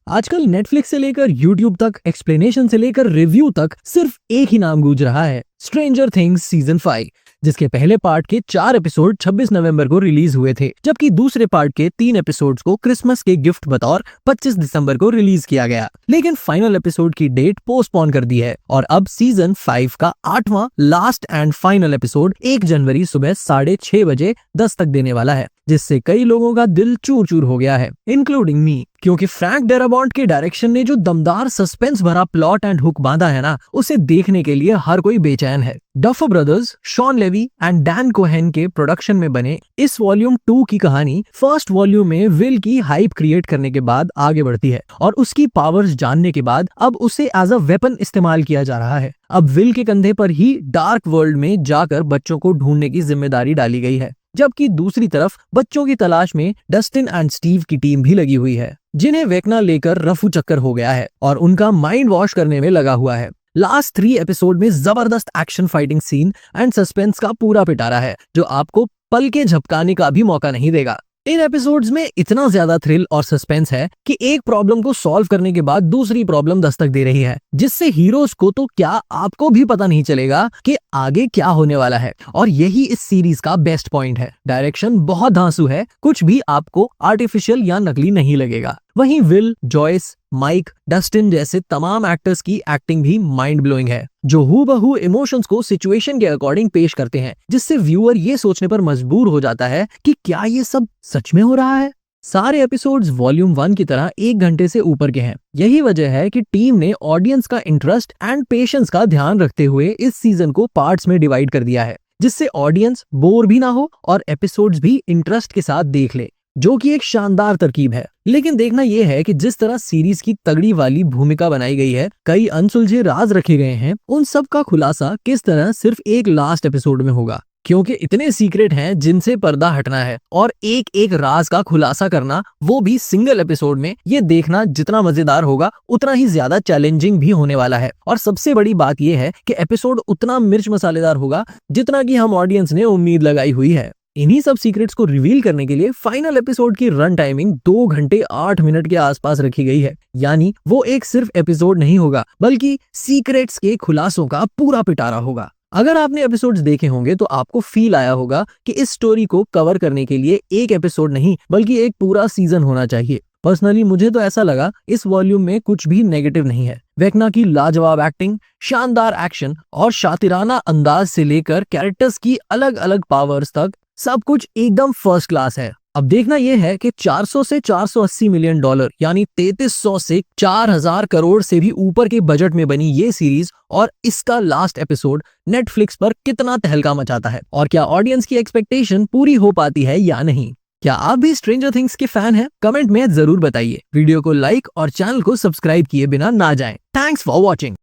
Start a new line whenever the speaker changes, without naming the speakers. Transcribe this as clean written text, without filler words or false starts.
आजकल नेटफ्लिक्स से लेकर यूट्यूब तक, एक्सप्लेनेशन से लेकर रिव्यू तक सिर्फ एक ही नाम गूंज रहा है, स्ट्रेंजर थिंग्स सीजन 5, जिसके पहले पार्ट के 4 एपिसोड 26 नवंबर को रिलीज हुए थे, जबकि दूसरे पार्ट के 3 एपिसोड्स को क्रिसमस के गिफ्ट बतौर 25 दिसंबर को रिलीज किया गया। लेकिन फाइनल एपिसोड की डेट पोस्टपोन कर दी है और अब सीजन 5 का 8वां लास्ट एंड फाइनल एपिसोड 1 जनवरी सुबह 6:30 बजे दस्तक देने वाला है, जिससे कई लोगों का दिल चूर चूर हो गया है, इंक्लूडिंग मी, क्योंकि फ्रैंक डेराबॉन्ट के डायरेक्शन ने जो दमदार सस्पेंस भरा प्लॉट एंड हुक बांधा है ना, उसे देखने के लिए हर कोई बेचैन है। Duffer brothers, Shawn Levy and Dan Cohen के प्रोडक्शन में बने इस वॉल्यूम 2 की कहानी फर्स्ट वॉल्यूम में विल की हाइप क्रिएट करने के बाद आगे बढ़ती है और उसकी पावर्स जानने के बाद अब उसे एज अ वेपन इस्तेमाल किया जा रहा है। अब विल के कंधे पर ही डार्क वर्ल्ड में जाकर बच्चों को ढूंढने की जिम्मेदारी डाली गई है, जबकि दूसरी तरफ बच्चों की तलाश में डस्टिन एंड स्टीव की टीम भी लगी हुई है, जिन्हें वेकना लेकर रफू चक्कर हो गया है और उनका माइंड वॉश करने में लगा हुआ है। लास्ट 3 एपिसोड में जबरदस्त action fighting scene and suspense का पूरा पिटारा है, जो आपको पल के झपकाने का भी मौका नहीं देगा। इन एपिसोड्स में इतना ज्यादा थ्रिल और सस्पेंस है कि एक प्रॉब्लम को सॉल्व करने के बाद दूसरी प्रॉब्लम दस्तक दे रही है, जिससे हीरोज को तो क्या आपको भी पता नहीं चलेगा कि आगे क्या होने वाला है। और यही इस सीरीज का बेस्ट पॉइंट है। डायरेक्शन बहुत धांसू है, कुछ भी आपको आर्टिफिशियल या नकली नहीं लगेगा। वहीं विल, जॉयस, माइक, डस्टिन जैसे तमाम एक्टर्स की एक्टिंग भी माइंड ब्लोइंग है, जो हूबहू इमोशंस को सिचुएशन के अकॉर्डिंग पेश करते हैं, जिससे व्यूअर ये सोचने पर मजबूर हो जाता है कि क्या ये सब सच में हो रहा है। सारे एपिसोड्स वॉल्यूम 1 की तरह 1 घंटे से ऊपर के हैं। यही वजह है कि टीम ने ऑडियंस का इंटरेस्ट एंड पेशेंस का ध्यान रखते हुए इस सीजन को पार्ट्स में डिवाइड कर दिया है, जिससे ऑडियंस बोर भी ना हो और एपिसोड्स भी इंटरेस्ट के साथ देख ले, जो कि एक शानदार तरकीब है। लेकिन देखना यह है कि जिस तरह सीरीज की तगड़ी वाली भूमिका बनाई गई है, कई अनसुलझे राज रखे गए हैं, उन सब का खुलासा किस तरह सिर्फ एक लास्ट एपिसोड में होगा, क्योंकि इतने सीक्रेट हैं जिनसे पर्दा हटना है और एक एक राज का खुलासा करना, वो भी सिंगल एपिसोड में। ये देखना जितना मजेदार होगा उतना ही ज्यादा चैलेंजिंग भी होने वाला है। और सबसे बड़ी बात यह है कि एपिसोड उतना मिर्च मसालेदार होगा जितना कि हम ऑडियंस ने उम्मीद लगाई हुई है। इन्हीं सब सीक्रेट्स को रिवील करने के लिए फाइनल एपिसोड की रन टाइमिंग 2 घंटे 8 मिनट के आसपास रखी गई है। यानी वो एक सिर्फ एपिसोड नहीं होगा, बल्कि सीक्रेट्स के खुलासों का पूरा पिटारा होगा। अगर आपने एपिसोड्स देखे होंगे तो आपको फील आया होगा कि इस स्टोरी को कवर करने के लिए एक एपिसोड नहीं बल्कि एक पूरा सीजन होना चाहिए। पर्सनली मुझे तो ऐसा लगा। इस वॉल्यूम में कुछ भी नेगेटिव नहीं है। वेकना की लाजवाब एक्टिंग, शानदार एक्शन और शातिराना अंदाज से लेकर कैरेक्टर्स की अलग अलग पावर्स तक सब कुछ एकदम फर्स्ट क्लास है। अब देखना यह है कि 400 से 480 मिलियन डॉलर यानी 3300 से 4000 करोड़ से भी ऊपर के बजट में बनी ये सीरीज और इसका लास्ट एपिसोड नेटफ्लिक्स पर कितना तहलका मचाता है, और क्या ऑडियंस की एक्सपेक्टेशन पूरी हो पाती है या नहीं। क्या आप भी स्ट्रेंजर थिंग्स के फैन हैं? कमेंट में जरूर बताइए। वीडियो को लाइक और चैनल को सब्सक्राइब किए बिना ना जाएं। Thanks for watching.